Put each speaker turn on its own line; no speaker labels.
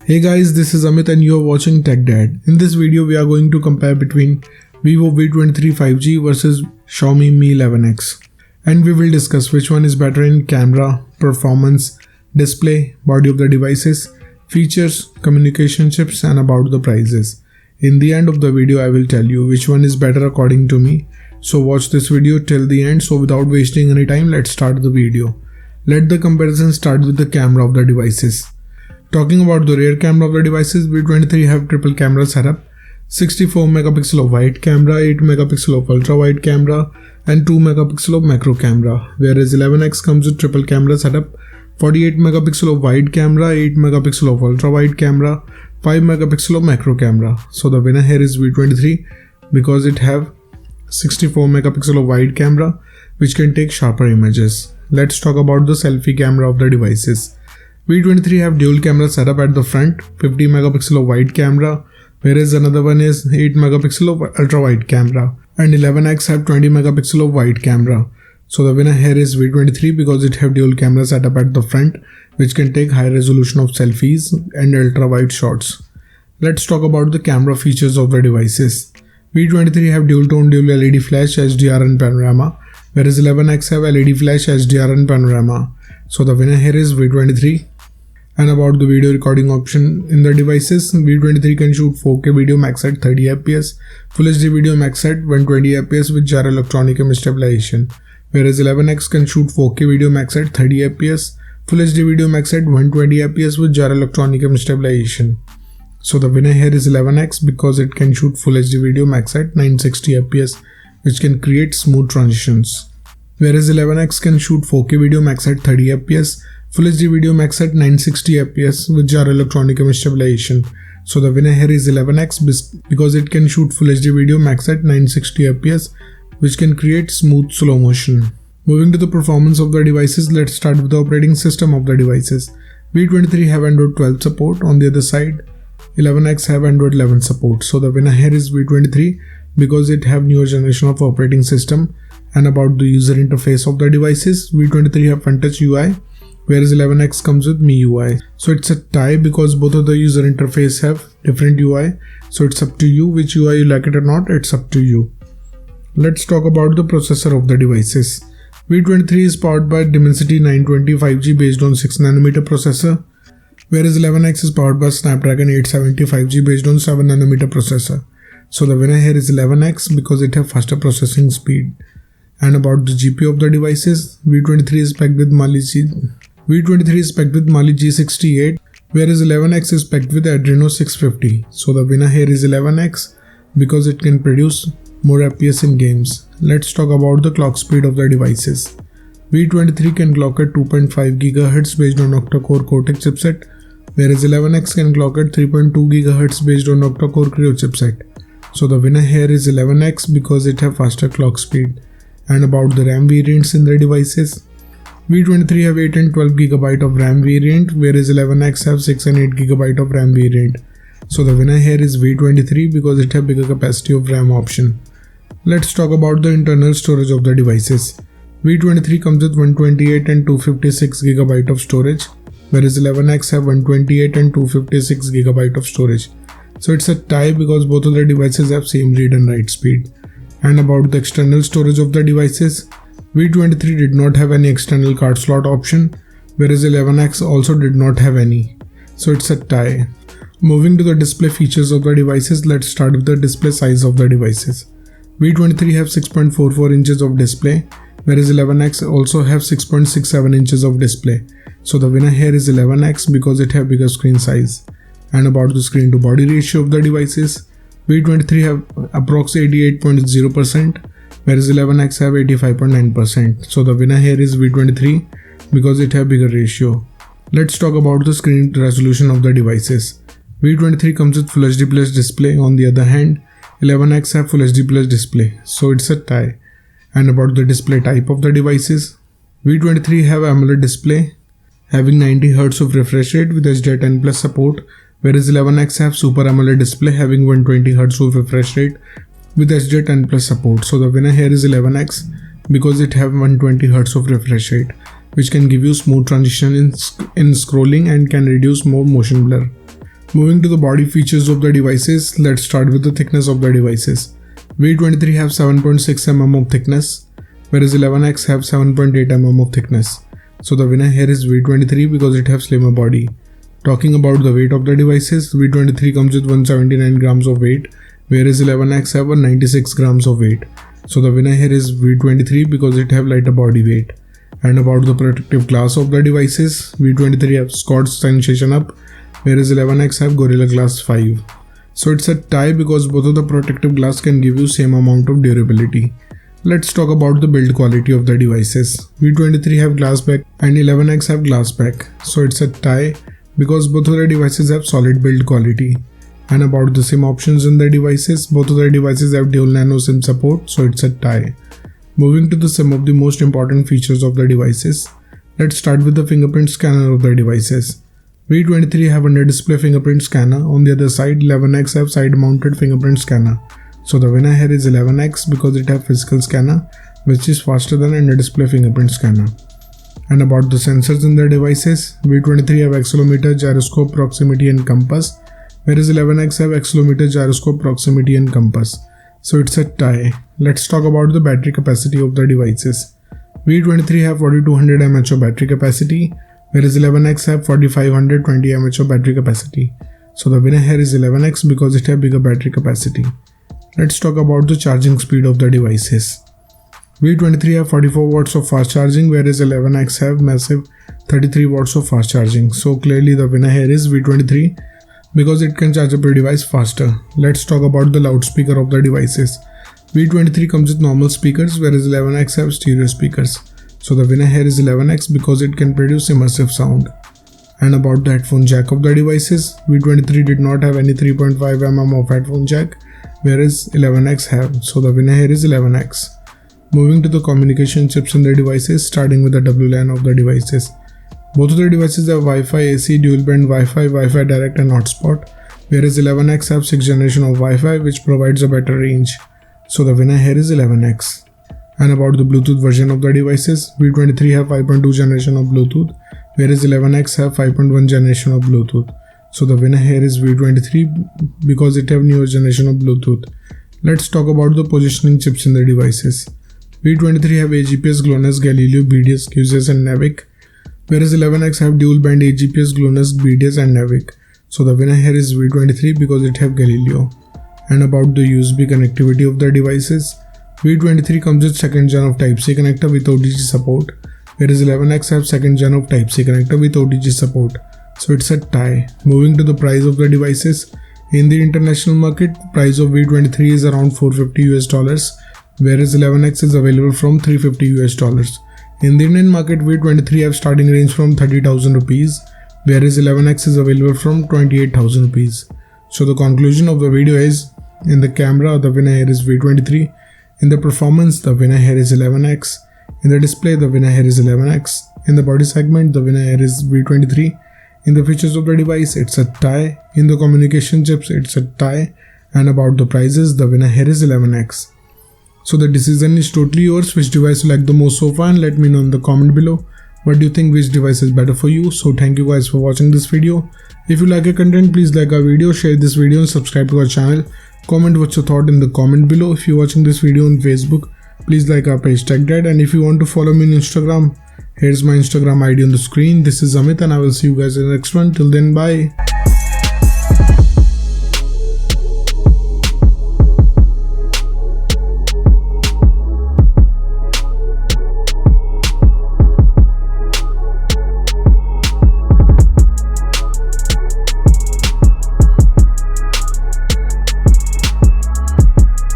Hey guys, this is Amit and you are watching Tech Dad. In this video, we are going to compare between Vivo V23 5G versus Xiaomi Mi 11X. And we will discuss which one is better in camera, performance, display, body of the devices, features, communication chips and about the prices. In the end of the video, I will tell you which one is better according to me. So watch this video till the end. So without wasting any time, let's start the video. Let the comparison start with the camera of the devices. Talking about the rear camera of the devices, V23 have triple camera setup, 64 megapixel of wide camera, 8 megapixel of ultra wide camera and 2 megapixel of macro camera, whereas 11X comes with triple camera setup, 48 megapixel of wide camera, 8 megapixel of ultra wide camera, 5 megapixel of macro camera. So the winner here is V23 because it have 64 megapixel of wide camera which can take sharper images. Let's talk about the selfie camera of the devices. V23 have dual camera setup at the front, 50 megapixel of wide camera, whereas another one is 8 megapixel of ultra wide camera, and 11X have 20 megapixel of wide camera. So the winner here is V23 because it have dual camera setup at the front, which can take high resolution of selfies and ultra wide shots. Let's talk about the camera features of the devices. V23 have dual tone dual LED flash, HDR and panorama, whereas 11X have LED flash, HDR and panorama. So the winner here is V23. And about the video recording option in the devices, V23 can shoot 4K video max at 30 fps, Full HD video max at 120 fps with gyro electronic image stabilization, whereas 11X can shoot 4K video max at 30 fps, Full HD video max at 120 fps with gyro electronic image stabilization. So the winner here is 11X because it can shoot Full HD video max at 960 fps, which can create smooth transitions, whereas 11X can shoot 4K video max at 30 fps, Full HD video max at 960 fps with gyro electronic image stabilization. So the winner here is 11X because it can shoot Full HD video max at 960 fps, which can create smooth slow motion. Moving to the performance of the devices, let's start with the operating system of the devices. V23 have Android 12 support. On the other side, 11X have Android 11 support. So the winner here is V23 because it have newer generation of operating system. And about the user interface of the devices, V23 have FunTouch UI, whereas 11X comes with MIUI. So it's a tie because both of the user interface have different UI. So it's up to you which UI you like it or not, it's up to you. Let's talk about the processor of the devices. V23 is powered by Dimensity 920 5G based on 6nm processor, whereas 11X is powered by Snapdragon 870 5G based on 7nm processor. So the winner here is 11X because it have faster processing speed. And about the GPU of the devices, V23 is packed with Mali G68, whereas 11X is packed with Adreno 650. So the winner here is 11X because it can produce more FPS in games. Let's talk about the clock speed of the devices. V23 can clock at 2.5 GHz based on octa-core Cortex chipset, whereas 11X can clock at 3.2 GHz based on octa-core Creo chipset. So the winner here is 11X because it have faster clock speed. And about the RAM variants in the devices, V23 have 8 and 12 GB of RAM variant, whereas 11X have 6 and 8 GB of RAM variant. So the winner here is V23 because it have bigger capacity of RAM option. Let's talk about the internal storage of the devices. V23 comes with 128 and 256 GB of storage, whereas 11X have 128 and 256 GB of storage. So it's a tie because both of the devices have same read and write speed. And about the external storage of the devices, V23 did not have any external card slot option, whereas 11X also did not have any. So it's a tie. Moving to the display features of the devices, let's start with the display size of the devices. V23 have 6.44 inches of display, whereas 11X also have 6.67 inches of display. So the winner here is 11X because it have bigger screen size. And about the screen to body ratio of the devices, V23 have approx 88.0%, whereas 11X have 85.9%. So the winner here is V23 because it have bigger ratio. Let's talk about the screen resolution of the devices. V23 comes with Full HD Plus display. On the other hand, 11X have Full HD Plus display. So it's a tie. And about the display type of the devices, V23 have AMOLED display having 90Hz of refresh rate with HDR10 Plus support, whereas 11X have Super AMOLED display having 120Hz of refresh rate with HDR10 Plus support. So the winner here is 11X because it have 120Hz of refresh rate, which can give you smooth transition in scrolling and can reduce more motion blur. Moving to the body features of the devices, let's start with the thickness of the devices. V23 have 7.6 mm of thickness, whereas 11X have 7.8 mm of thickness. So the winner here is V23 because it have slimmer body. Talking about the weight of the devices, V23 comes with 179 grams of weight, whereas 11X have 196 grams of weight. So the winner here is V23 because it have lighter body weight. And about the protective glass of the devices, V23 have Scotch Sensation Up, whereas 11X have Gorilla Glass 5. So it's a tie because both of the protective glass can give you same amount of durability. Let's talk about the build quality of the devices. V23 have glass back and 11X have glass back. So it's a tie because both of the devices have solid build quality. And about the SIM options in the devices, both of the devices have dual nano SIM support, so it's a tie. Moving to some of the most important features of the devices, let's start with the fingerprint scanner of the devices. V23 have under display fingerprint scanner, on the other side 11X have side mounted fingerprint scanner. So the winner here is 11X because it have physical scanner which is faster than under display fingerprint scanner. And about the sensors in the devices, V23 have accelerometer, gyroscope, proximity and compass, whereas 11X have accelerometer, gyroscope, proximity and compass. So it's a tie. Let's talk about the battery capacity of the devices. V23 have 4200 mAh of battery capacity, whereas 11X have 4520 mAh of battery capacity. So the winner here is 11X because it have bigger battery capacity. Let's talk about the charging speed of the devices. V23 have 44 watts of fast charging, whereas 11X have massive 33 watts of fast charging. So clearly the winner here is V23 because it can charge up your device faster. Let's talk about the loudspeaker of the devices. V23 comes with normal speakers, whereas 11X have stereo speakers. So the winner here is 11X because it can produce immersive sound. And about the headphone jack of the devices, V23 did not have any 3.5 mm of headphone jack, whereas 11X have. So the winner here is 11X. Moving to the communication chips in the devices, starting with the WLAN of the devices. Both of the devices have Wi-Fi AC, dual band Wi-Fi, Wi-Fi direct and hotspot, whereas 11X have 6th generation of Wi-Fi which provides a better range. So the winner here is 11X. And about the Bluetooth version of the devices, V23 have 5.2 generation of Bluetooth, whereas 11X have 5.1 generation of Bluetooth. So the winner here is V23 because it have newer generation of Bluetooth. Let's talk about the positioning chips in the devices. V23 have AGPS, GLONASS, Galileo, BDS, QGIS and NAVIC, whereas 11X have dual band AGPS, GLONASS, BDS and NAVIC. So the winner here is V23 because it have Galileo. And about the USB connectivity of the devices, V23 comes with 2nd gen of Type-C connector with OTG support, whereas 11X have 2nd gen of Type-C connector with OTG support. So it's a tie. Moving to the price of the devices, in the international market, price of V23 is around $450 whereas 11X is available from $350 In the Indian market, V23 have starting range from 30,000 rupees, whereas 11X is available from 28,000 rupees. So the conclusion of the video is, in the camera, the winner here is V23. In the performance, the winner here is 11X. In the display, the winner here is 11X. In the body segment, the winner here is V23. In the features of the device, it's a tie. In the communication chips, it's a tie. And about the prices, the winner here is 11X. So the decision is totally yours, which device you like the most so far, and let me know in the comment below. What do you think, which device is better for you? So thank you guys for watching this video. If you like our content, please like our video, share this video and subscribe to our channel. Comment what's your thought in the comment below. If you're watching this video on Facebook, please like our page TechDad, and if you want to follow me on Instagram, here's my Instagram ID on the screen. This is Amit and I will see you guys in the next one. Till then, bye.